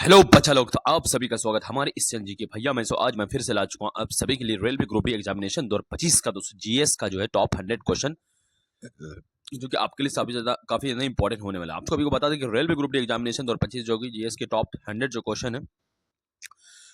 Hello बच्चा लोग, तो आप सभी का स्वागत हमारे इस चैनल जी के भैया मैं आज मैं फिर से ला चुका हूँ आप सभी के लिए रेलवे ग्रुप डी एग्जामिनेशन 2025 का दोस्तों जीएस का जो है टॉप 100 क्वेश्चन, जो कि आपके लिए काफी ज्यादा इंपॉर्टेंट होने वाला है। आप सभी को बता दें कि रेलवे ग्रुप डी एग्जामिनेशन 2025 जो कि जीएस के टॉप 100 जो क्वेश्चन है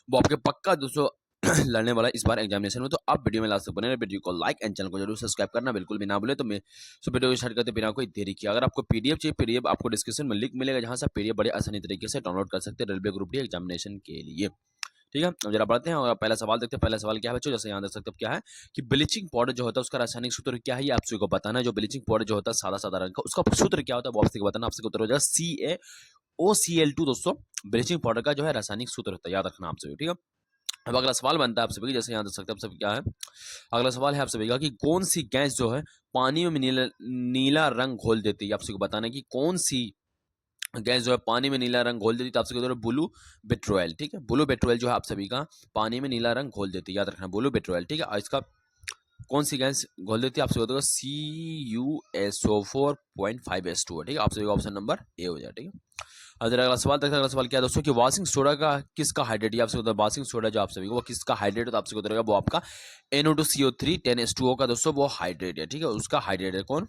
वो आपके पक्का दोस्तों लड़ने वाला इस बार एग्जामिनेशन में। तो आप वीडियो में लास्ट तक बने रहे, वीडियो को लाइक एंड चैनल को जरूर सब्सक्राइब करना बिल्कुल भी ना भूले। तो मैं वीडियो को स्टार्ट करते बिना कोई देरी किया, अगर आपको पीडीएफ चाहिए, पीडीएफ आपको डिस्क्रिप्शन में लिंक मिलेगा जहां से आप पीडीएफ बड़े आसानी तरीके से डाउनलोड कर सकते हैं रेलवे ग्रुप डी एग्जामिनेशन के लिए। ठीक है, अब जरा पढ़ते हैं और पहला सवाल देखते हैं। पहला सवाल क्या है बच्चों, जैसे यहाँ देख सकते हो क्या है कि ब्लीचिंग पाउडर जो होता है उसका रासायनिक सूत्र क्या है, ये आप सभी को बताना है। जो ब्लीचिंग पाउडर जो होता है सादा सादा रंग का, उसका सूत्र क्या होता है वो आपसे बताना। आपसे उत्तर हो जाएगा CaOCl2 दोस्तों ब्लीचिंग पाउडर का जो है रासायनिक सूत्र होता है, याद रखना आप सभी। ठीक है, अब अगला सवाल बनता है आप सभी, जैसे यहाँ देख सकते हैं आप सभी क्या है। अगला सवाल है आप सभी का कि कौन सी गैस जो है पानी में नीला रंग घोल देती है। आप सभी को बताना है कि कौन सी गैस जो है पानी में नीला रंग घोल देती है। तो आपसे कहते हैं ब्लू पेट्रोल। ठीक है, ब्लू पेट्रोल जो है आप सभी का पानी में नीला रंग घोल देती है, याद रखना ब्लू पेट्रोल। ठीक है, और इसका कौन सी गैस घोल देती है आपसे बताओ CuSO4.5H2। ठीक है, आप सभी का ऑप्शन नंबर ए हो जाए। ठीक है, अब अगला सवाल तक अगला सवाल क्या है दोस्तों कि वॉशिंग सोडा का किसका हाइड्रेट है। आपसे वॉशिंग सोडा जो आप सभी को वो किसका हाइड्रेट है, तो आपसे बताएगा वो आपका NO2CO3 10H2O का दोस्तों वो हाइड्रेट है। ठीक है, उसका हाइड्रेट है कौन,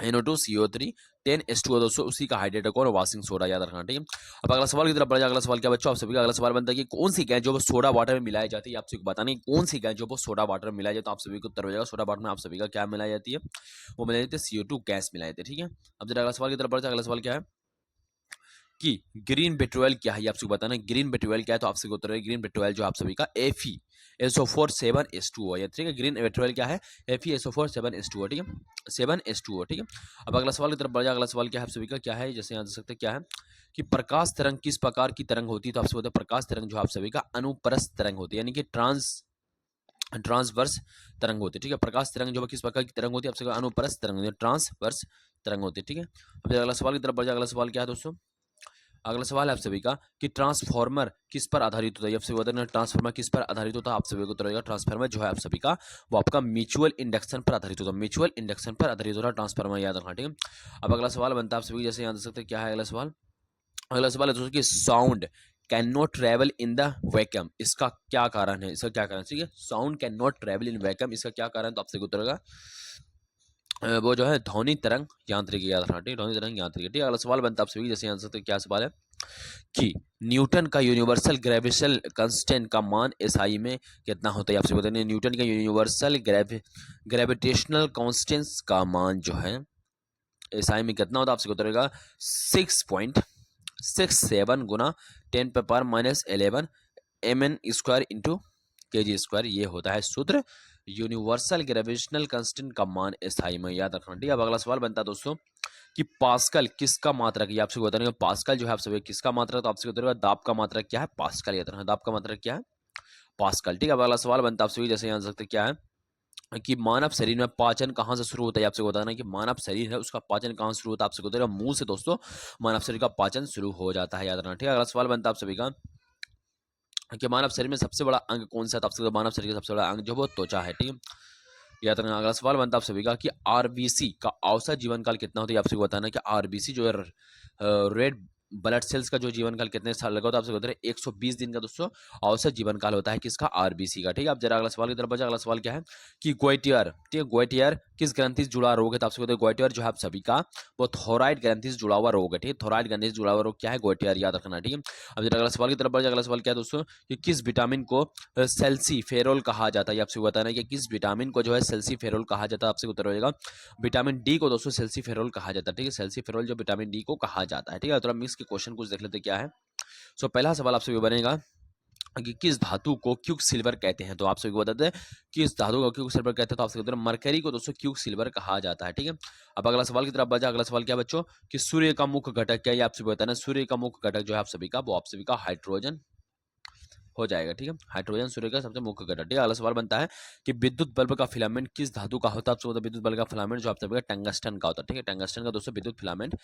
NO2CO3 10H2O दोस्तों उसी का हाइड्रेट है कौन, वॉशिंग सोडा, याद रखना। ठीक है, अब अगला सवाल की तरफ बढ़ जाए। अगला सवाल क्या बच्चों आप सभी का अगला सवाल बनता है कि कौन सी गैस जो वो सोडा वाटर में मिलाई जाती है। आप सभी को बताना है कौन सी गैस जो वो सोडा वाटर में मिलाई जाती है। तो आप सभी को उत्तर हो जाएगा सोडा वाटर में आप सभी का क्या मिलाई जाती है, वो मिलाई जाती है CO2 गैस मिलाई जाती है। ठीक है, अब जरा अगला सवाल की तरफ बढ़ जाए। अगला सवाल क्या है कि ग्रीन पेट्रोल क्या है, ये आप सभी बताना ग्रीन पेट्रोल क्या है। तो आपसे उत्तर है ग्रीन पेट्रोल जो आप सभी का FeSO4 7H2O है। ठीक है, ग्रीन पेट्रोल क्या है FeSO4 7H2O। ठीक है, 7H2O। ठीक है, अब अगला सवाल की तरफ बढ़ जाए। अगला सवाल क्या है आप सभी का क्या है, जैसे यहाँ देख सकते हैं क्या है कि प्रकाश तरंग किस प्रकार की तरंग होती है। तो आपसे बताए प्रकाश तरंग जो आप सभी का अनुप्रस्थ तरंग होती है, यानी कि ट्रांसवर्स तरंग होती है। ठीक है, प्रकाश तरंग जो किस प्रकार की तरंग होती है आपसे अनुप्रस्थ तरंग होती है, ट्रांसवर्स तरंग होती है। ठीक है, अब अगला सवाल की तरफ बढ़ जाए। अगला सवाल क्या है दोस्तों, अगला सवाल है आप सभी का कि ट्रांसफॉर्मर किस पर आधारित होता है। आप सभी बताना ट्रांसफॉर्मर किस पर आधारित होता है। आप सभी को उत्तर होगा ट्रांसफॉर्मर जो है आप सभी का वो आपका म्यूचुअल इंडक्शन पर आधारित होता है, म्यूचुअल इंडक्शन पर आधारित होता है ट्रांसफॉर्मर, याद रखना। ठीक है, अब अगला सवाल बनता है आप सभी जैसे यहाँ देख सकते हैं क्या है अगला सवाल। अगला सवाल है दोस्तों कि sound can not travel in the vacuum, इसका क्या कारण है, इसका क्या कारण है। ठीक है, sound can not travel in vacuum, इसका क्या कारण है। तो आपसे उत्तर होगा वो जो है ध्वनि तरंग यांत्रिकी, याद रखना। ठीक है, ध्वनि तरंग यांत्रिकी। ठीक है, अगला सवाल बनता है आप सभी जैसे यहाँ देख सकते हैं क्या सवाल है कि न्यूटन का यूनिवर्सल ग्रेविटेशनल कांस्टेंट का मान SI में कितना होता है। आपसे बताइए न्यूटन का यूनिवर्सल ग्रेविटेशनल कांस्टेंट का मान जो है SI में कितना होता है। आपसे बताएगा 6.67 गुना 10⁻⁻11 mn square into kg square, ये होता है सूत्र यूनिवर्सल ग्रेविटेशनल कांस्टेंट का मान SI में, याद रखना। ठीक है, अब अगला सवाल बनता है दोस्तों कि पास्कल किसका मात्रक है। आपसे बताने पास्कल जो है आपसे किसका मात्रक, तो आपसे बताएगा दाब का मात्रक क्या है, पास्कल, याद रखना। दाब का मात्रक क्या है, पास्कल। ठीक है, अब अगला सवाल बनता है आपसे जैसे यहाँ सकते क्या है कि मानव शरीर में पाचन कहाँ से शुरू होता है। आपसे बताना कि मानव शरीर है उसका पाचन कहाँ से शुरू होता है। आपसे बताएगा मुंह से दोस्तों मानव शरीर का पाचन शुरू हो जाता है, याद रखना। ठीक है, अगला सवाल बनता है आप सभी का कि मानव शरीर में सबसे बड़ा अंग कौन सा है। आपसे मानव शरीर का सबसे बड़ा अंग जो वो त्वचा है। ठीक है, याद रखना। अगला सवाल बनता है आप सभी का कि RBC का औसत जीवन काल कितना होता है। आपसे बताना कि RBC जो है रेड ब्लड सेल्स का जो जीवन काल कितने साल लगा होता है। आपसे बता रहे 120 दिन का दोस्तों औसत जीवन काल होता है किसका, RBC का। ठीक है, अब जरा अगला सवाल की तरफ बढ़े। अगला सवाल क्या है कि गोइटियर, ठीक है, गोइटियर किस ग्रंथि से जुड़ा रोग है। तो आपसे बताइए गोइटियर जो है आप सभी का वो थोराइड ग्रंथि से जुड़ा हुआ रोग है। ठीक है, थोराइड ग्रंथि से जुड़ा हुआ रोग क्या है, गोइटियर, याद रखना। ठीक है, अब जरा अगला सवाल की तरफ बढ़े। अगला सवाल क्या है दोस्तों कि किस विटामिन को सेल्सीफेरोल कहा जाता है। आपसे बताना है कि किस विटामिन को जो है सेल्सीफेरोल कहा जाता है। आपसे उत्तर हो जाएगा विटामिन डी को दोस्तों सेल्सीफेरोल कहा जाता है। ठीक है, सेल्सीफेरोल जो विटामिन डी को कहा जाता है। ठीक है, थोड़ा मिक्स के क्वेश्चन कुछ देख लेते क्या है। सो पहला सवाल आपसे बनेगा कि किस धातु को क्यूक सिल्वर कहते हैं। तो आप सभी को बताते हैं किस धातु को क्यूक सिल्वर कहते हैं। तो आप सभी मरकरी को दोस्तों क्यूक सिल्वर कहा जाता है। ठीक है, अब अगला सवाल की तरफ बचा। अगला सवाल क्या बच्चों कि सूर्य का मुख्य घटक क्या है। आप सभी बताना सूर्य का मुख्य घटक जो है आप सभी का वो आप सभी का हाइड्रोजन हो जाएगा। ठीक है, हाइड्रोजन सूर्य का सबसे मुख्य घटक। ठीक है, अगला सवाल बनता है कि विद्युत बल्ब का फिलामेंट किस धातु का होता है। आपसे विद्युत बल्ब का फिलामेंट जो आप सभी का टंगस्टन का होता है। ठीक है, टंगस्टन का दोस्तों विद्युत फिलामेंट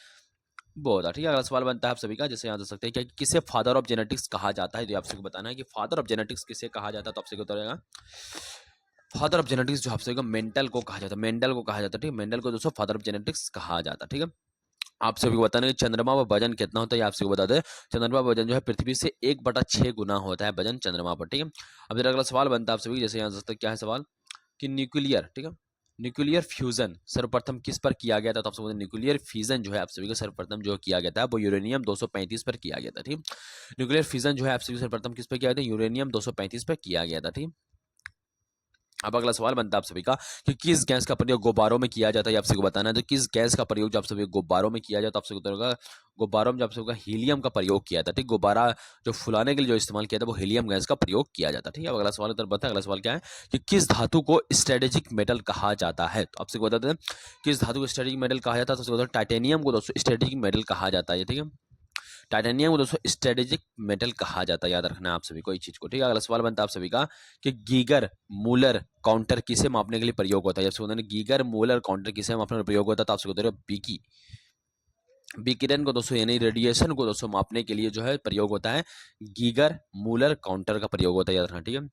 वो होता है। ठीक है, अगला सवाल बनता है आप सभी का जैसे यहाँ देख सकते हैं कि किसे फादर ऑफ जेनेटिक्स कहा जाता है। तो आपसे बताना है कि फादर ऑफ जेनेटिक्स किसे कहा जाता है। तो आपसे बताएगा फादर ऑफ जेनेटिक्स जो आपसे मेंटल को कहा जाता है, मेंडल को कहा जाता है। ठीक है, मेंडल को दोस्तों फादर ऑफ जेनेटिक्स कहा जाता है। ठीक है, आप सभी को बताना कि चंद्रमा पर वजन कितना होता है, आप सभी को बता दें चंद्रमा पर वजन जो है पृथ्वी से 1/6 गुना होता है वजन चंद्रमा पर, ठीक है। अब जरा अगला सवाल बनता है आप सभी, जैसे यहाँ से क्या है सवाल कि न्यूक्लियर, ठीक है, न्यूक्लियर फ्यूजन सर्वप्रथम किस पर किया गया था, तो आप सभी न्यूक्लियर फ्यूजन जो है आप सभी का सर्वप्रथम जो किया गया था वो यूरेनियम 235 पर किया गया था, ठीक। न्यूक्लियर फ्यूजन जो है आप सभी सर्वप्रथम किस पर किया गया था, यूरेनियम 235 पर किया गया था, ठीक। अब अगला सवाल बनता है आप सभी का कि किस गैस का प्रयोग गुब्बारों में किया जाता है, आप सभी को बताना है। तो किस गैस का प्रयोग जो आप सभी गुब्बारों में किया जाता है, आप सभी को गुब्बारों में जो आप सभी का हीलियम का प्रयोग किया था, ठीक। गुब्बारा जो फुलाने के लिए जो इस्तेमाल किया था वो हीलियम गैस का प्रयोग किया जाता है, ठीक है। अब अगला सवाल उत्तर बता, अगला सवाल क्या है कि किस धातु को स्ट्रेटेजिक मेटल कहा जाता है, तो आपसे बताते हैं किस धातु को स्ट्रेटेजिक मेटल कहा जाता है, तो सबसे टाइटेनियम को दोस्तों स्ट्रेटेजिक मेटल कहा जाता है, ठीक है। टाइटेनियम को दोस्तों स्ट्रेटेजिक मेटल कहा जाता है, याद रखना है आप सभी को इस चीज को, ठीक है। अगला सवाल बनता है आप सभी का कि गीगर मूलर काउंटर किसे मापने के लिए प्रयोग होता है, जब गीगर मूलर काउंटर किसे मापने के लिए प्रयोग होता है, तो आप सभी को बीकी विकिरण को दोस्तों यानी रेडिएशन को दोस्तों मापने के लिए जो है प्रयोग होता है गीगर मूलर काउंटर का प्रयोग होता है, याद रखना, ठीक है।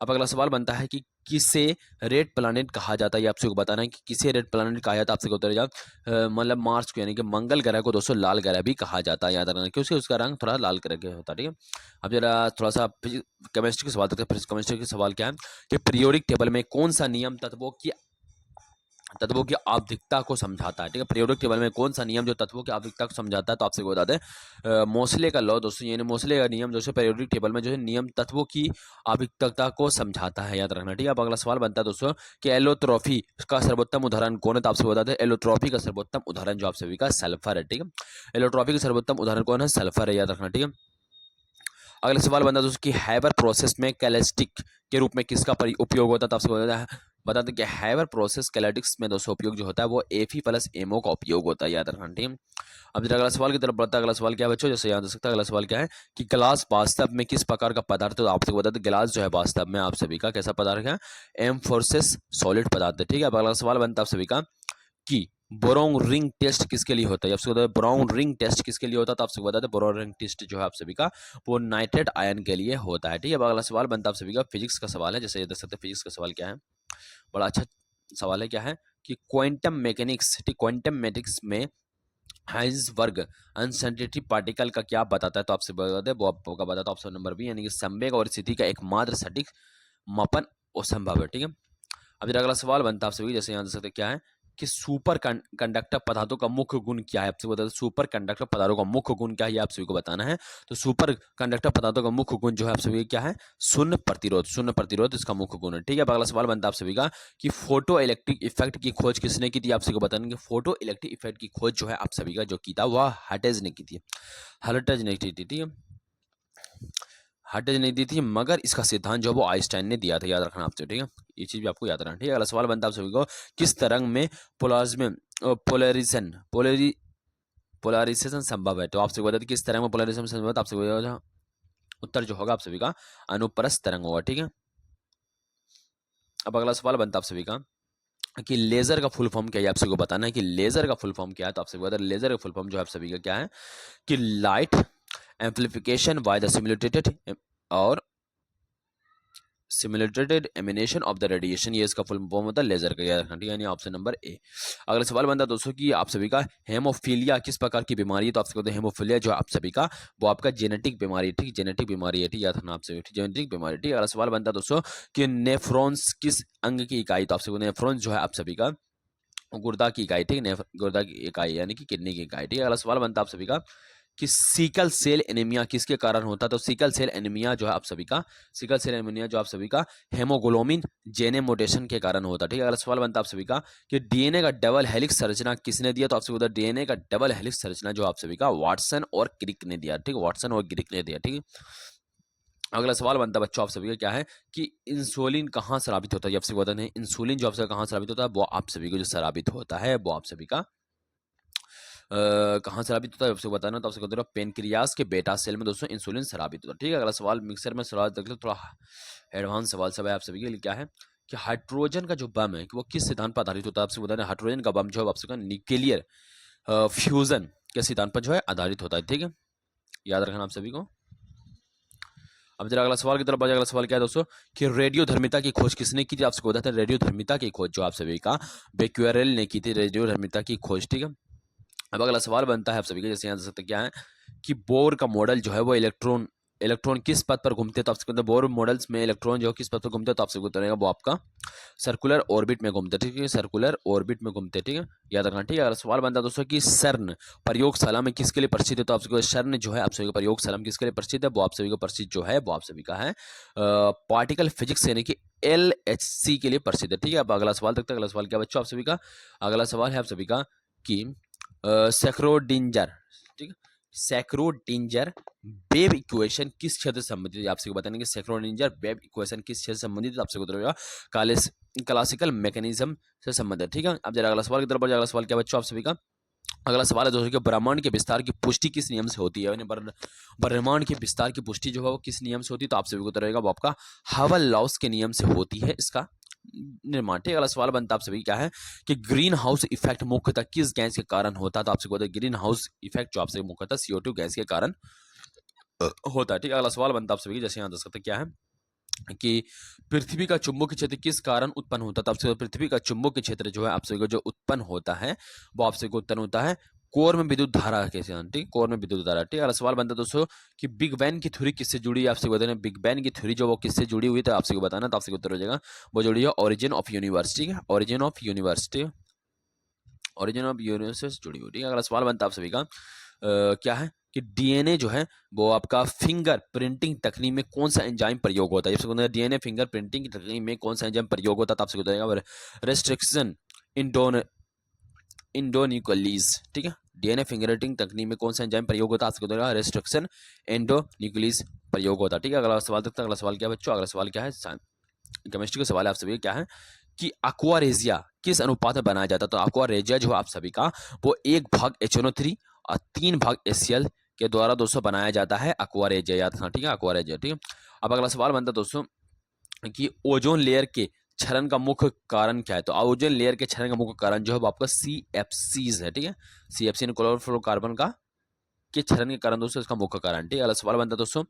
अब अगला सवाल बनता है कि किसे रेड प्लैनेट कहा जाता है, ये आपसे बताना है कि किसे रेड प्लैनेट कहा जाता है, आपसे उत्तर मतलब मार्स को यानी कि मंगल ग्रह को दोस्तों लाल ग्रह भी कहा जाता है, याद रखना क्योंकि उसका रंग थोड़ा लाल ग्रह का होता है, ठीक है। अब जरा थोड़ा सा केमिस्ट्री के सवाल देखते हैं। केमिस्ट्री के सवाल क्या है कि पीरियोडिक टेबल में कौन सा नियम तत्वों की आवधिकता को समझाता है, ठीक है। पीरियोडिक टेबल में कौन सा नियम जो तत्वों की आवधिकता को समझाता है, तो आपसे बता दें मोसले का लॉ दोस्तों, यानी मोसले का नियम जो है पीरियोडिक टेबल में जो है नियम तत्वों की आवधिकता को समझाता है, याद रखना, ठीक है। अब अगला सवाल बनता है दोस्तों कि एलोट्रॉफी का सर्वोत्तम उदाहरण कौन है, तो आपसे बता दें एलोट्रॉफी का सर्वोत्तम उदाहरण जो आप सभी का सल्फर है, ठीक है। एलोट्रॉफी का सर्वोत्तम उदाहरण कौन है, सल्फर है, याद रखना, ठीक है। अगला सवाल बनता है दोस्तों कि हैबर प्रोसेस में कैलेस्टिक के रूप में किसका उपयोग होता है, तो आपसे बता दें कि हैबर प्रोसेस कैलेटिक्स में दोस्तों उपयोग जो होता है वो Fe+MO का उपयोग होता है, याद रखना, ठीक है। अब जरा अगला सवाल की तरफ बढ़ता है। अगला सवाल क्या है बच्चों, जैसे याद रख सकता है, अगला सवाल क्या है कि गिलास वास्तव में किस प्रकार का पदार्थ, तो आपसे बता दें गिलास जो है वास्तव में आप सभी का कैसा पदार्थ है, एम्फोर्सिस सॉलिड पदार्थ है, ठीक है। अब अगला सवाल बनता है आप सभी का कि बोरोन रिंग टेस्ट किसके लिए होता है, आपसे बता दें बोरोन रिंग टेस्ट किसके लिए होता है, तो आपसे बता दें बोरोन रिंग टेस्ट जो है आप सभी का वो नाइट्रेट आयन के लिए होता है, ठीक है। अब अगला सवाल बनता है आप सभी का फिजिक्स का सवाल है, जैसे देख सकते हैं फिजिक्स का सवाल क्या है, बड़ा अच्छा सवाल है, क्या है कि क्वांटम मैकेनिक्स, ठीक, क्वांटम मैकेनिक्स में हाइंसबर्ग अनसर्टेनिटी पार्टिकल का क्या बताता है, तो आपसे बता दें वो आपका बताता है ऑप्शन नंबर बी, यानी कि संवेग और स्थिति का एकमात्र सटीक मापन असंभव है, ठीक है। अब अगला सवाल बनता है आप सभी, जैसे यहाँ देख सकते हैं क्या है कि सुपर कंडक्टर पदार्थों का मुख्य गुण क्या है, आपसे बता दें सुपर कंडक्टर पदार्थों का मुख्य गुण क्या है, ये आप सभी को बताना है। तो सुपर कंडक्टर पदार्थों का मुख्य गुण जो है आप सभी क्या है, शून्य प्रतिरोध, शून्य प्रतिरोध इसका मुख्य गुण है, ठीक है। अब अगला सवाल बनता है आप सभी का कि फोटो इलेक्ट्रिक इफेक्ट की खोज किसने की थी, आप सभी को बताएंगे फोटो इलेक्ट्रिक इफेक्ट की खोज जो है आप सभी का जो की था वह हर्ट्ज ने की थी, हर्ट्ज ने की थी, ठीक है। हर्ट्ज नहीं दी थी, मगर इसका सिद्धांत जो है वो आइंस्टाइन ने दिया था, याद रखना आपसे, ठीक है। ये चीज भी आपको याद रखना, ठीक है। अगला सवाल बनता है आप सभी को किस तरंग में पोलरिज्म पोलराइजेशन पोलराइजेशन संभव है, तो आपसे बता दें किस तरंग में पोलराइजेशन संभव है, तो आपसे उत्तर जो होगा आप सभी का अनुप्रस्थ तरंग होगा, ठीक है। अब अगला सवाल बनता है आप सभी का कि लेजर का फुल फॉर्म क्या है, आप सभी को बताना है कि लेजर का फुल फॉर्म क्या है, तो आपसे बता दें लेजर का फुल फॉर्म जो है आप सभी का क्या है कि light amplification by the stimulated और stimulated emission of the radiation, ये इसका फुल फॉर्म होता है लेजर का, याद रखना, ठीक है, यानी ऑप्शन नंबर ए। अगला सवाल बनता है दोस्तों कि आप सभी का हेमोफीलिया किस प्रकार की बीमारी है, तो आपसे कहते हैं हेमोफीलिया जो आप सभी का वो आपका जेनेटिक बीमारी, ठीक, जेनेटिक बीमारी है, ठीक, याद रखना आपसे, जेनेटिक बीमारी, ठीक। अगला सवाल बनता है दोस्तों कि नेफ्रॉन्स किस अंग की इकाई, तो आपसे नेफ्रॉन्स जो है आप सभी का गुर्दा की इकाई, ठीक, गुर्दा की इकाई यानी कि किडनी की इकाई, ठीक है। अगला सवाल बनता है आप सभी का कि सिकल सेल एनीमिया किसके कारण होता है, तो सिकल सेल एनीमिया जो है आप सभी का सिकल सेल एनीमिया जो आप सभी का हेमोग्लोबिन जेने मोटेशन के कारण होता है, ठीक है। अगला सवाल बनता है आप सभी का कि डीएनए का डबल हेलिक्स संरचना किसने दिया, तो आपसे बता डीएनए का डबल हेलिक्स संरचना जो आप सभी का वाटसन और क्रिक ने दिया, ठीक, वाटसन और क्रिक ने दिया, ठीक है। अगला सवाल बनता है बच्चों आप सभी का क्या है कि इंसुलिन कहाँ स्रावित होता है, आप सभी बताते हैं इंसुलिन जो आप सभी कहाँ स्रावित होता है, वो आप सभी को जो स्रावित होता है वो आप सभी का कहाँ स्रावित होता है आपसे बताना, तो आपसे कहते हैं पेनक्रियास के बेटा सेल में दोस्तों इंसुलिन स्रावित होता है, ठीक है। अगला सवाल मिक्सर में स्रावित देख लो, थोड़ा एडवांस सवाल सब है आप सभी के लिए, क्या है कि हाइड्रोजन का जो बम है कि वो किस सिद्धांत पर आधारित होता है, आपसे बताना हाइड्रोजन का बम जो है आपसे न्यूक्लियर फ्यूजन के सिद्धांत पर जो है आधारित होता है, ठीक है, याद रखना आप सभी को। अब जरा अगला सवाल की तरफ बढ़े। अगला सवाल क्या है दोस्तों कि रेडियोधर्मिता की खोज किसने की थी, आपसे बताते हैं रेडियोधर्मिता की खोज जो आप सभी का बेक्वेरेल ने की थी, रेडियोधर्मिता की खोज, ठीक है। अब अगला सवाल बनता है आप सभी का, जैसे यहाँ देख सकते क्या है कि बोर का मॉडल जो है वो इलेक्ट्रॉन किस पथ पर घूमते हैं, तो आपसे बोर मॉडल्स में इलेक्ट्रॉन जो किस पथ पर घूमते हैं, तो आपसे बताएगा वो आपका सर्कुलर ऑर्बिट में घूमते हैं, ठीक है, सर्कुलर ऑर्बिट में घूमते हैं, ठीक है, याद रखना, ठीक है। अगर सवाल बनता है दोस्तों कि सर्न प्रयोगशाला में किसके लिए प्रसिद्ध है, तो आप सभी सर्न जो है आप सभी का प्रयोगशाला में किसके लिए प्रसिद्ध है, वो आप सभी को प्रसिद्ध जो है वो आप सभी का है पार्टिकल फिजिक्स यानी कि LHC के लिए प्रसिद्ध है, ठीक है। अब अगला सवाल देखते हैं, अगला सवाल क्या बच्चों आप सभी का, अगला सवाल है आप सभी का कि सेक्रोडिंजर, ठीक है, सेक्रोडिंजर वेव इक्वेशन किस क्षेत्र से संबंधित है, आपसे बताएंगे सेक्रोडिंजर वेव इक्वेशन किस क्षेत्र से संबंधित है, आपसे बताएगा क्लासिकल मैकेनिज्म से संबंधित, ठीक है। अब जरा अगला सवाल की तरफ, अगला सवाल क्या बच्चों आप सभी का, अगला सवाल है दोस्तों कि ब्रह्मांड के विस्तार की पुष्टि किस नियम से होती है, यानी ब्रह्मांड के विस्तार की पुष्टि जो है वो किस नियम से होती है, तो आप सभी को रहेगा वो आपका हबल लॉस के नियम से होती है इसका निर्माण, ठीक है। अगला सवाल बनता है आप सभी क्या है कि ग्रीन हाउस इफेक्ट मुख्यतः किस गैस के कारण होता है, तो आपसे ग्रीन हाउस इफेक्ट जो आपसे मुख्यतः CO2 गैस के कारण होता है, ठीक है। अगला सवाल बनता है आप सभी जैसे यहाँ देख सकते क्या है कि पृथ्वी का चुंबकीय क्षेत्र किस कारण उत्पन्न होता है, तो आपसे पृथ्वी का चुंबकीय क्षेत्र जो है आप सभी को जो उत्पन्न होता है वो आपसे उत्पन्न होता है कोर में विद्युत धारा के कारण, ठीक, कोर में विद्युत धारा, ठीक है। अगला सवाल बनता है दोस्तों कि बिग बैंग की थ्योरी किससे जुड़ी है, आपसे बताना बिग बैंग की थ्योरी जो वो किससे जुड़ी हुई, तो आपसे बताना, तो आपसे उत्तर हो जाएगा वो जुड़ी है ओरिजिन ऑफ यूनिवर्स, ठीक है, ओरिजिन ऑफ यूनिवर्स, ठीक है, ओरिजिन ऑफ यूनिवर्स से जुड़ी हुई, ठीक है। अगला सवाल बनता है आप सभी का क्या है कि DNA जो है वो आपका फिंगर प्रिंटिंग तकनीक में कौन सा एंजाइम प्रयोग होता है, जैसे DNA फिंगर प्रिंटिंग तकनीक में कौन सा एंजाइम प्रयोग होता है, तो आपसे बताएगा रेस्ट्रिक्शन इंडोन्यूक्लियस, ठीक है, DNA फिंगरप्रिंटिंग तकनीक में कौन सा एंजाइम प्रयोग होता है, आपसे बताएगा रेस्ट्रिक्शन इंडोन्यूक्लियस प्रयोग होता है, ठीक है। अगला सवाल देखते हैं, अगला सवाल क्या है बच्चों, अगला सवाल क्या है केमिस्ट्री का सवाल है आप सभी क्या है कि aquaresia किस अनुपात में बनाया जाता है, तो aquaresia जो आप सभी का वो 1/HNO3 और 3/HCl के द्वारा दोस्तों बनाया जाता है aquaresia, याद रखना, ठीक है, aquaresia, ठीक है। अब अगला सवाल बनता है दोस्तों कि ओजोन लेयर के क्षरण का मुख्य कारण क्या है, तो ओजोन लेयर के क्षरण का मुख्य कारण जो है वो आपका CFCs है, ठीक है, CFC क्लोरोफ्लोरोकार्बन का के क्षरण के कारण दोस्तों इसका मुख्य कारण, ठीक है। अगला सवाल बनता है दोस्तों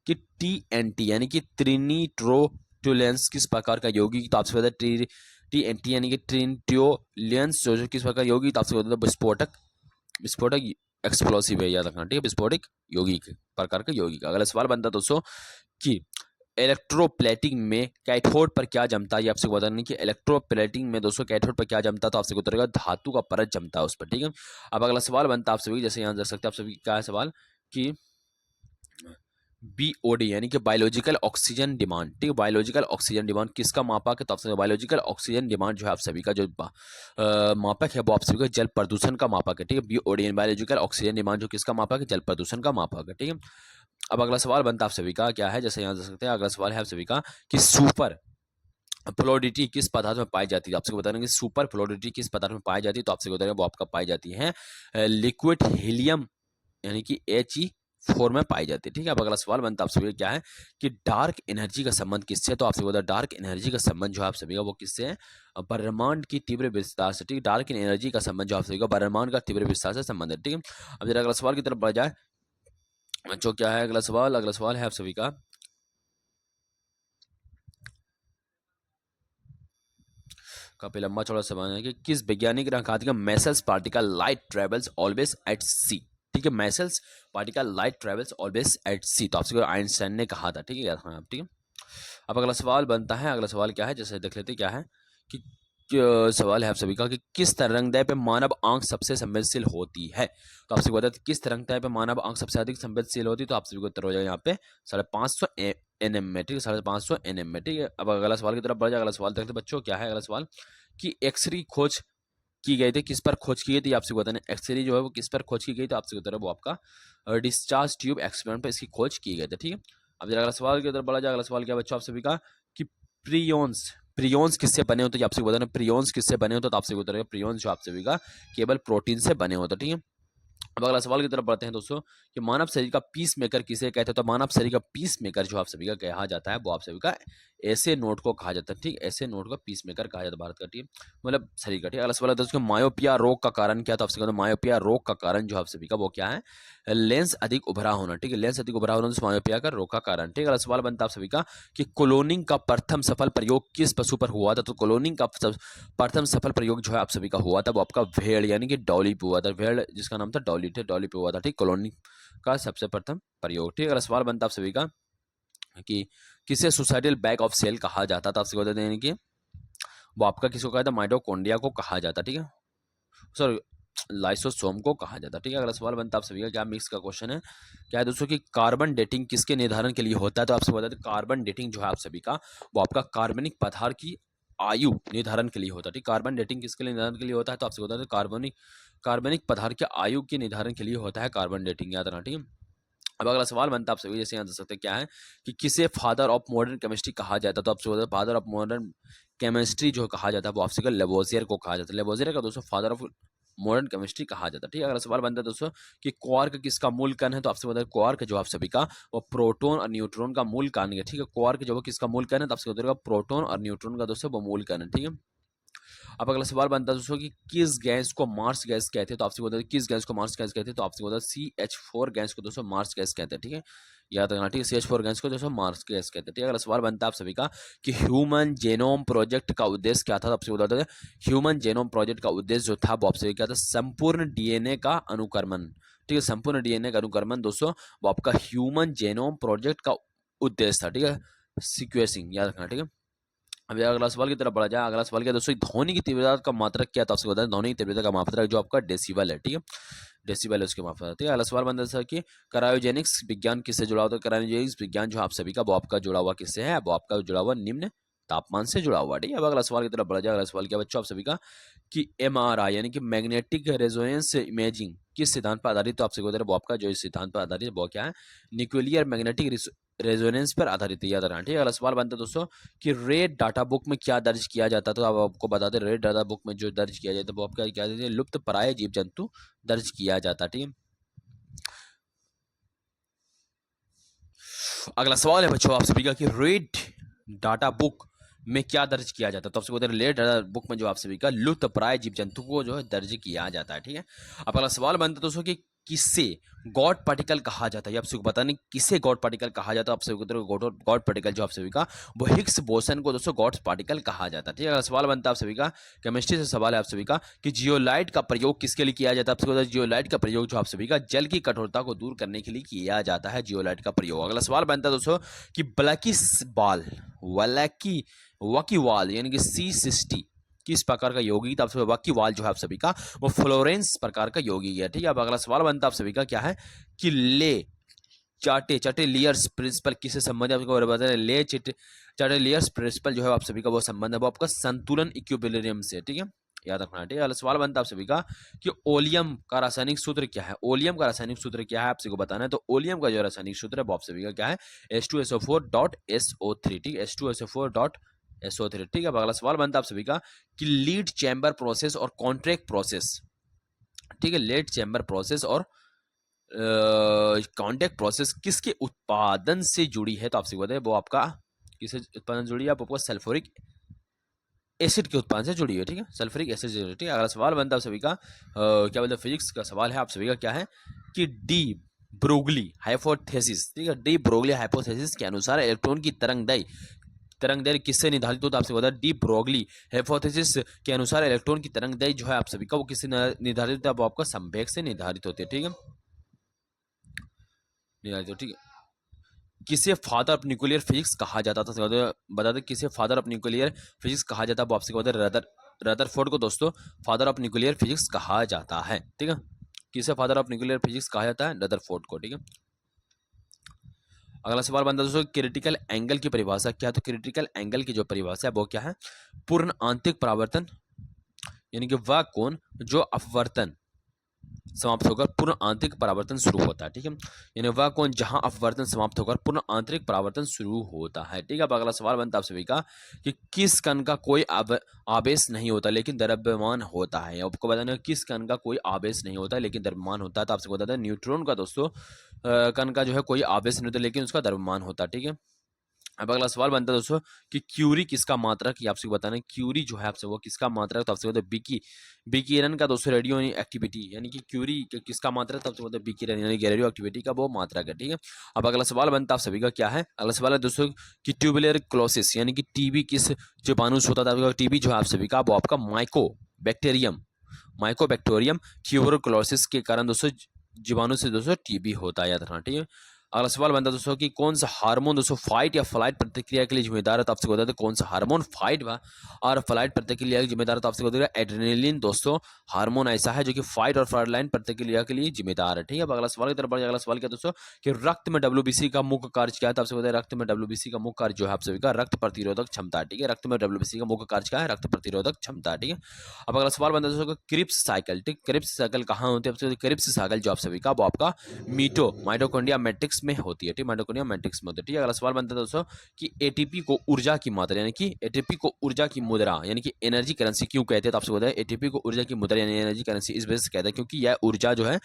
कि TNT यानी कि ट्रिनिट्रोटोलेंस किस प्रकार का यौगिक, तो आपसे बता TNT यानी कि ट्रिनिट्रोलेंस जो किस प्रकार यौगिक, तो आपसे बता विस्फोटक एक्सप्लोसिव है, याद रखना, ठीक है, विस्फोटक यौगिक प्रकार का यौगिक। अगला सवाल बनता है दोस्तों कि इलेक्ट्रोप्लेटिंग में कैथोड पर क्या जमता है, ये आपसे बताना कि इलेक्ट्रोप्लेटिंग में दोस्तों कैथोड पर क्या जमता है, तो आपसे उतरेगा धातु का परत जमता है उस पर, ठीक है। अब अगला सवाल बनता है आप सभी जैसे यहाँ देख सकते हैं आप सभी क्या है सवाल कि BOD यानी कि बायोलॉजिकल ऑक्सीजन डिमांड, ठीक है, बायोलॉजिकल ऑक्सीजन डिमांड किसका मापक है, तो आपसे बायोलॉजिकल ऑक्सीजन डिमांड जो है आप सभी का जो मापक है वो आप सभी का जल प्रदूषण का मापक है, ठीक है, BOD बायोलॉजिकल ऑक्सीजन डिमांड जो किसका मापक है, जल प्रदूषण का मापक है, ठीक है। अब अगला सवाल बनता है आप सभी का क्या है, जैसे यहाँ देख सकते हैं अगला सवाल है आप सभी का कि सुपर फ्लोडिटी किस पदार्थ में पाई जाती है, आपसे बता देंगे सुपर फ्लोडिटी किस पदार्थ में पाई जाती है, तो आपसे बताएंगे वो आपका पाई जाती है लिक्विड हीलियम यानी कि He4 में पाई जाती है, ठीक है। अब अगला सवाल बनता है आप सभी क्या है कि डार्क एनर्जी का संबंध किससे है, तो आपसे बता डार्क एनर्जी का संबंध जो है आप सभी का वो किससे है, ब्रह्मांड की तीव्र विस्तार से, ठीक है, डार्क एनर्जी का संबंध जो आप सभी का ब्रह्मांड का तीव्र विस्तार से संबंध है, ठीक है। अब जरा अगला सवाल की तरफ बढ़ जाए जो क्या है अगला सवाल है आप सभी का काफी लंबा चौड़ा सवाल है कि किस वैज्ञानिक ने कहा था कि massless particle light travels always at c, ठीक है, massless particle light travels always at c, तो आपसे आइंस्टाइन ने कहा था, ठीक है, याद रखना आप, ठीक है। अब अगला सवाल बनता है, अगला सवाल क्या है जैसे देख लेते क्या है कि सवाल है आप सभी का कि किस तरंगदैर्घ्य पे मानव आंख सबसे संवेदनशील होती है, तो आपसे बता किस तरंगदैर्घ्य पे मानव आंख सबसे अधिक संवेदनशील होती है, तो आप सभी को उत्तर हो जाएगा यहाँ पे 550 NM में, ठीक है, 550 NM में, ठीक है। अब अगला सवाल की तरफ बढ़ जाए, अगला सवाल देखते बच्चों क्या है अगला सवाल कि एक्सरे खोज की गई थी, किस पर खोज की गई थी, आपसे बताना एक्सरे जो है वो किस पर खोज की गई, तो आपसे बता वो आपका डिस्चार्ज ट्यूब एक्सपेरिमेंट पर इसकी खोज की गई थी, ठीक है। अब जरा अगला सवाल की तरफ बढ़ा जाए, अगला सवाल क्या बच्चों आप सभी का कि प्रियोन्स किससे बने होते हैं, आपसे बताना प्रियोन्स किससे बने होते हैं, तो आपसे बताएगा प्रियोन्स जो आप सभी का केवल प्रोटीन से बने होते हैं, ठीक है। अब अगला सवाल की तरफ बढ़ते हैं दोस्तों कि मानव शरीर का पीस मेकर किसे कहते हैं, तो मानव शरीर का पीस मेकर जो आप सभी का कहा जाता है वो आप सभी का ऐसे नोट को कहा जाता है, ठीक, ऐसे नोट को पीस मेकर कहा जाता है भारत का, ठीक, मतलब शरीर का, ठीक। अगला सवाल है दोस्तों, मायोपिया रोग का कारण क्या, तो आपसे कहते हैं मायोपिया रोग का कारण जो आप सभी का वो क्या है, लेंस अधिक उभरा होना, ठीक है, लेंस अधिक उभरा होना तो मायोपिया का रोग का कारण, ठीक है। अगला सवाल बनता है आप सभी का कि क्लोनिंग का प्रथम सफल प्रयोग किस पशु पर हुआ था, तो क्लोनिंग का प्रथम सफल प्रयोग जो है आप सभी का हुआ था वो आपका भेड़ यानी कि डॉली पे हुआ था, भेड़ जिसका नाम था डॉली थे, डॉली पे हुआ था, ठीक, क्लोनिंग का सबसे प्रथम प्रयोग, ठीक है। अगला सवाल बनता है आप सभी का कि किसे सुसाइडल बैग ऑफ सेल कहा जाता था, आपसे बता दें कि वो आपका किसको कहा था, माइटोकॉन्ड्रिया को कहा जाता, ठीक है, सॉरी लाइसोसोम को कहा जाता, ठीक है। अगला सवाल बनता है आप सभी का, क्या मिक्स का क्वेश्चन है, क्या है दोस्तों कि कार्बन डेटिंग किसके निर्धारण के लिए होता है, तो आपसे बता दें कार्बन डेटिंग जो है आप सभी का वो आपका कार्बनिक पदार्थ की आयु निर्धारण के लिए होता है, ठीक, कार्बन डेटिंग किसके लिए निर्धारण के लिए होता है, तो आपसे बता दें कार्बनिक पदार्थ के आयु के निर्धारण के लिए होता है कार्बन डेटिंग, याद रखना, ठीक है। अब अगला सवाल बनता है आप सभी जैसे यहाँ दे सकते हैं, क्या है कि किसे फादर ऑफ मॉडर्न केमिस्ट्री कहा जाता है, तो आपसे बता फादर ऑफ मॉडर्न केमिस्ट्री जो कहा जाता है वो आपसे लेवोजियर को कहा जाता है, लेवोजियर का दोस्तों फादर ऑफ मॉडर्न केमिस्ट्री कहा जाता है, ठीक है। अगला सवाल बनता है दोस्तों कि क्वार्क किसका मूल कण है, तो आपसे बता क्वार्क जो आप सभी का वो प्रोटॉन और न्यूट्रॉन का मूल कण है, ठीक है, क्वार्क जो है किसका मूल कण है, तो आपसे बताएगा प्रोटॉन और न्यूट्रॉन का दोस्तों वो मूल कण है, ठीक है। अब अगला सवाल बनता है दोस्तों कि किस गैस को मार्स गैस कहते हैं, तो आपसे बता किस गैस को मार्स गैस कहते हैं, तो आपसे बता CH4 गैस को दोस्तों मार्स गैस कहते हैं, ठीक है, याद रखना, ठीक है, CH4 गैस को दोस्तों मार्स गैस कहते हैं, ठीक है। अगला सवाल बनता है आप सभी का कि ह्यूमन जेनोम प्रोजेक्ट का उद्देश्य क्या था, तो आपसे बताते हैं ह्यूमन जेनोम प्रोजेक्ट का उद्देश्य जो था वो आपसे क्या था, संपूर्ण DNA का अनुक्रमण, ठीक है, संपूर्ण DNA का अनुक्रमण दोस्तों वो आपका ह्यूमन जेनोम प्रोजेक्ट का उद्देश्य था, ठीक है, सीक्वेंसिंग, याद रखना, ठीक है। अब अगला सवाल की तरफ बढ़ा जाए, अगला सवाल क्या दोस्तों, ध्वनि की तीव्रता का मात्रक क्या था, आपसे बताएं ध्वनि की तीव्रता का मात्रक जो आपका डेसिबल है, ठीक है, डेसिबल है उसके मात्रक, ठीक है। अगला सवाल बनता है कि क्रायोजेनिक्स विज्ञान किससे जुड़ा हुआ, तो क्रायोजेनिक्स विज्ञान जो आप सभी का वो आपका जुड़ा हुआ किससे है, वो आपका जुड़ा हुआ निम्न तापमान से जुड़ा हुआ, ठीक है। अब अगला सवाल की तरफ बढ़ा जाए, अगला सवाल क्या बच्चों आप सभी का कि MRI यानी कि मैग्नेटिक रेजोनेंस इमेजिंग किस सिद्धांत पर आधारित, तो आपसे बता रहे वो आपका जो सिद्धांत पर आधारित वो क्या है, न्यूक्लियर मैग्नेटिक रेजोनेंस पर आधारित है, याद रखना, ठीक है। अगला सवाल बनता है दोस्तों कि रेड डाटा बुक में क्या दर्ज किया जाता है, तो आप आपको बता दें रेड डाटा बुक में जो दर्ज किया जाता है वो आपका क्या देते हैं, लुप्त प्राय जीव जंतु दर्ज किया जाता है, ठीक है। अगला सवाल है बच्चों आप सभी का कि रेड डाटा बुक में क्या दर्ज किया जाता है, तो आपसे बता रहे रेड डाटा बुक में जो आप सभी का लुप्त प्राय जीव जंतु को जो है दर्ज किया जाता है, ठीक है। अब अगला सवाल बनता है दोस्तों कि किसे गॉड पार्टिकल कहा जाता है, आपसे पता नहीं किसे गॉड पार्टिकल कहा जाता है, आपसे गॉड पार्टिकल जो आप सभी का वो हिग्स बोसन को दोस्तों गॉड पार्टिकल कहा जाता है, ठीक है। सवाल बनता है आप सभी का केमिस्ट्री से सवाल है आप सभी का कि जियोलाइट का प्रयोग किसके लिए किया जाता है, आपसे पता है जियोलाइट का प्रयोग जो आप सभी का जल की कठोरता को दूर करने के लिए किया जाता है, जियोलाइट का प्रयोग। अगला सवाल बनता है दोस्तों कि वकीवाल यानी कि C60 किस प्रकार का यौगिक था, आप सभी वकीवाल जो है आप सभी का वो फ्लोरेंस प्रकार का यौगिक है, ठीक है। अब अगला सवाल बनता है आप सभी का क्या है कि ले चार्टेलियर्स प्रिंसिपल किससे संबंध है, आपको बता दें ले चार्टेलियर्स प्रिंसिपल जो है आप सभी का वो संबंध है वो आपका संतुलन इक्विलिब्रियम से, ठीक है, याद रखना, ठीक है। अगला सवाल बनता है आप सभी का कि ओलियम का रासायनिक सूत्र क्या है, ओलियम का रासायनिक सूत्र क्या है आपसे को बताना है, तो ओलियम का जो रासायनिक सूत्र है वो आप सभी का क्या है H2SO4.SO3, ठीक है, H2SO4.SO3, ठीक है। अब अगला सवाल बनता है आप सभी का कि लीड चैम्बर प्रोसेस और कॉन्ट्रैक्ट प्रोसेस, ठीक है, लीड चैम्बर प्रोसेस और कॉन्टैक्ट प्रोसेस किसके उत्पादन से जुड़ी है, तो आपसे बताए वो आपका किससे उत्पादन जुड़ी है, आपको सल्फ्यूरिक एसिड के उत्पादन से जुड़ी है, ठीक है, सल्फ्यूरिक एसिड से जुड़ी है, ठीक है। अगला सवाल बनता है आप सभी का क्या बोलते हैं फिजिक्स का सवाल है आप सभी का क्या है कि डी ब्रोगली हाइपोथेसिस, ठीक है, डी ब्रोगली हाइपोथेसिस के अनुसार इलेक्ट्रॉन की तरंग दैर्घ्य किससे निर्धारित होता है, आपसे बता डी ब्रोगली हाइपोथेसिस के अनुसार इलेक्ट्रॉन की तरंग दैर्घ्य जो है आप सभी का वो किससे निर्धारित होता है, वो आपका संवेग से निर्धारित होती है, ठीक है, ठीक है। किसे फादर ऑफ न्यूक्लियर फिजिक्स कहा जाता था, बता दें किसे फादर ऑफ न्यूक्लियर फिजिक्स कहा जाता है, वो आपसे बता दें रदरफोर्ड को दोस्तों फादर ऑफ न्यूक्लियर फिजिक्स कहा जाता है, ठीक है, किसे फादर ऑफ न्यूक्लियर फिजिक्स कहा जाता है, रदरफोर्ड को, ठीक है। अगला सवाल बनता है दोस्तों क्रिटिकल एंगल की परिभाषा क्या है, तो क्रिटिकल एंगल की जो परिभाषा है वो क्या है पूर्ण आंतरिक परावर्तन यानी कि वह कोण जो अपवर्तन समाप्त होकर पूर्ण आंतरिक परावर्तन शुरू होता है, ठीक है, यानी वह कोण जहां अपवर्तन समाप्त होकर पूर्ण आंतरिक परावर्तन शुरू होता है, ठीक है। अब अगला सवाल बनता है आप सभी का कि किस कण का कोई आवेश नहीं होता लेकिन द्रव्यमान होता है, आपको बताना किस कण का कोई आवेश नहीं होता लेकिन द्रव्यमान होता है, तो आपसे बताते हैं न्यूट्रॉन का दोस्तों कण का जो है कोई आवेश नहीं होता लेकिन उसका द्रव्यमान होता है, ठीक है। अब अगला सवाल बनता है दोस्तों कि क्यूरी किसका मात्रक, ये आपसे बताना है क्यूरी जो है आपसे वो किसका मात्रक, तो आपसे बताए विकिरण का दोस्तों रेडियो एक्टिविटी, यानी कि क्यूरी किसका मात्रक, तो आपसे बताए विकिरण यानी कि रेडियो एक्टिविटी का वो मात्रक है, ठीक है। अब अगला सवाल बनता है आप सभी का क्या है, अगला सवाल है दोस्तों कि ट्यूबुलर क्लोसिस यानी कि टीबी किस जीवाणु से होता था, टीबी जो है आप सभी का वो आपका माइकोबैक्टीरियम ट्यूबरकुलोसिस के कारण दोस्तों जीवाणु से दोस्तों टीबी होता है, याद रखना, ठीक है। अगला सवाल बनता है दोस्तों कि कौन सा हार्मोन दोस्तों फाइट या फ्लाइट प्रतिक्रिया के लिए जिम्मेदार है, तो आपसे बताते कौन सा हार्मोन फाइट और फ्लाइट प्रतिक्रिया के लिए जिम्मेदार है, तो आपसे बताइए एड्रेनलिन दोस्तों हार्मोन ऐसा है जो कि फाइट और फ्लाइट प्रतिक्रिया के लिए जिम्मेदार है, ठीक है। अब अगला सवाल की तरफ बढ़े, अगला सवाल क्या दोस्तों कि रक्त में डब्ल्यूबीसी का मुख्य कार्य क्या है, तो आपसे बताइए रक्त में डब्ल्यूबीसी का मुख्य कार्य जो है आप सभी का रक्त प्रतिरोधक क्षमता, ठीक है। रक्त में डब्ल्यूबीसी का मुख्य कार्य क्या है, रक्त प्रतिरोधक क्षमता, ठीक है। अब अगला सवाल बनता है दोस्तों क्रिप्स साइकिल, ठीक, क्रिप्स साइकिल कहाँ होती है, क्रिप्स साइकिल जो आप सभी का वो आपका माइटोकॉन्ड्रिया मैट्रिक्स में होती है, ठीक, माइटोकॉन्ड्रिया मैट्रिक्स में होती है, ठीक है। अगला सवाल बनता है दोस्तों कि एटीपी को ऊर्जा की मात्रा यानी कि एटीपी को ऊर्जा की मुद्रा यानी कि एनर्जी करेंसी क्यों कहते हैं, तो आपसे बताया एटीपी को ऊर्जा की मुद्रा यानी एनर्जी करेंसी इस वजह से कहते हैं क्योंकि यह ऊर्जा जो है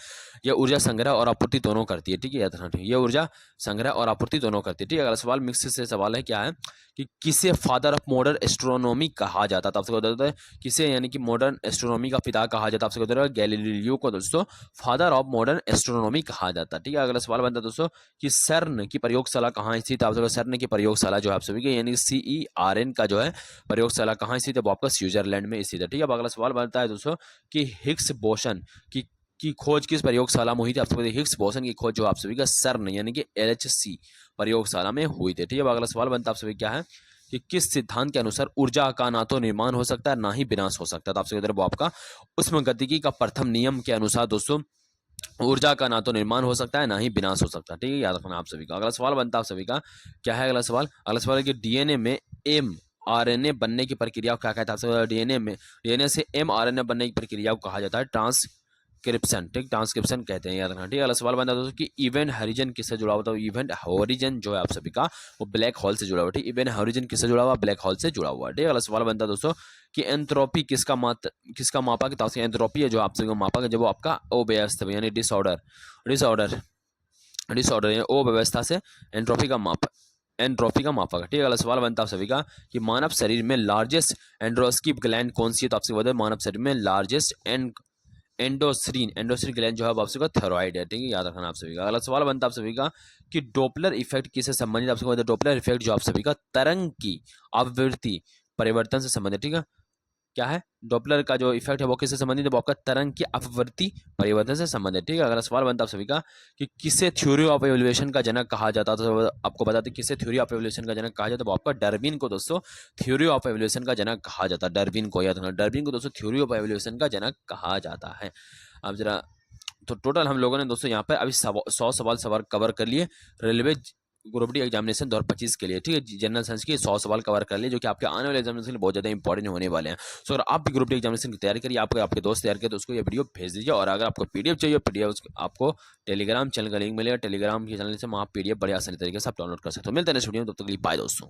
यह ऊर्जा संग्रह और आपूर्ति दोनों करती है, ठीक है, याद रखना, ठीक है, यह ऊर्जा संग्रह और आपूर्ति दोनों करती है, ठीक है। अगला सवाल मिक्स से सवाल है क्या है कि किसे फादर ऑफ मॉडर्न एस्ट्रोनॉमी कहा जाता है, तो आपसे बताते हैं किसे यानी कि मॉडर्न एस्ट्रोनॉमी का पिता कहा जाता है, आपसे बताते हैं गैलीलियो को दोस्तों फादर ऑफ मॉडर्न एस्ट्रोनॉमी कहा जाता है, ठीक है। अगला सवाल बनता है दोस्तों कि सर्न की प्रयोगशाला कहाँ स्थित है, आप सर्न की प्रयोगशाला जो है आप सभी के यानी CERN का जो है प्रयोगशाला कहाँ स्थित है, वो आपका स्विट्जरलैंड में स्थित है, ठीक है। अब अगला सवाल बनता है दोस्तों कि हिग्स बोसन की खोज किस प्रयोगशाला में हुई थी, आप सभी हिग्स बोसन की खोज जो आप सभी का सर्न यानी कि LHC प्रयोगशाला में हुई थी, ठीक है। अब अगला सवाल बनता है आप सभी क्या है कि किस सिद्धांत के अनुसार ऊर्जा का ना तो निर्माण हो सकता है ना ही विनाश हो सकता है, तो आपसे इधर वो आपका उष्मागतिकी का प्रथम नियम के अनुसार दोस्तों ऊर्जा का ना तो निर्माण हो सकता है ना ही विनाश हो सकता है, ठीक है, याद रखना आप सभी का। अगला सवाल बनता है आप सभी का क्या है, अगला सवाल है कि डीएनए में mRNA बनने की प्रक्रिया को क्या कहता है, डीएनए से mRNA बनने की प्रक्रिया को कहा जाता है ट्रांसक्रिप्शन, ठीक, ट्रांसक्रिप्शन कहते हैं, याद रखना, ठीक है। अगला सवाल बनता है दोस्तों कि इवेंट हॉरिजन किससे जुड़ा हुआ, तो इवेंट हॉरिजन जो है आप सभी का वो ब्लैक होल से जुड़ा हुआ, ठीक, इवेंट हॉरिजन किससे जुड़ा हुआ, ब्लैक होल से जुड़ा हुआ, ठीक है। अगला सवाल बनता है दोस्तों कि एंट्रोपी किसका मापा कि ताकि एंट्रोपी है जो आप सभी को मापा जब वो आपका अव्यवस्था यानी डिसऑर्डर या अव्यवस्था से एंट्रोपी का मापा, ठीक है। अगला सवाल बनता है आप सभी का कि मानव शरीर में लार्जेस्ट एंड्रोस्किप ग्लैंड कौन सी है, तो आपसे बताए मानव शरीर में लार्जेस्ट एंडोस्रीन ग्लैंड जो है आपसे का थायराइड है, ठीक है, याद रखना आप सभी का। अगला सवाल बनता है आप सभी का कि डॉपलर इफेक्ट किससे संबंधित, आपसे बताए डॉपलर इफेक्ट जो आप सभी का तरंग की आवृत्ति परिवर्तन से संबंधित, ठीक है, क्या है डॉपलर का जो इफेक्ट है वो किससे संबंधित है, वो आपका तरंग की अपवर्ती परिवर्तन से संबंधित, ठीक है। अगला सवाल बनता है आप सभी का कि किसे थ्योरी ऑफ एवोल्यूशन का जनक कहा जाता है, तो आपको बताते किसे थ्योरी ऑफ एवोल्यूशन का जनक कहा जाता है, वो आपका डार्विन को दोस्तों थ्योरी ऑफ एवोल्यूशन का जनक कहा जाता है, डार्विन को, याद रखना, डार्विन को दोस्तों थ्योरी ऑफ एवोल्यूशन का जनक कहा जाता है। अब जरा तो टोटल हम लोगों ने दोस्तों यहाँ पर अभी 100 सवाल कवर कर लिए रेलवे ग्रुप डी एग्जामिनेशन 2025 के लिए, ठीक है, जनरल साइंस के 100 सवाल कवर कर लिए जो कि आपके आने वाले एग्जामिनेशन के लिए बहुत ज़्यादा इंपॉर्टेंट होने वाले हैं। सो अगर आप भी ग्रुप डी एग्जामिनेशन की तैयारी करिए, आपके दोस्त तैयार करिए तो उसको ये वीडियो भेज दीजिए, और अगर आपको PDF चाहिए PDF आपको टेलीग्राम चैनल का लिंक मिलेगा, टेलीग्राम के चैनल से वहाँ PDF बड़े आसानी तरीके से आप डाउनलोड कर सकते हो। मिलते हैं नेक्स्ट वीडियो में, तब तक के लिए बाय दोस्तों।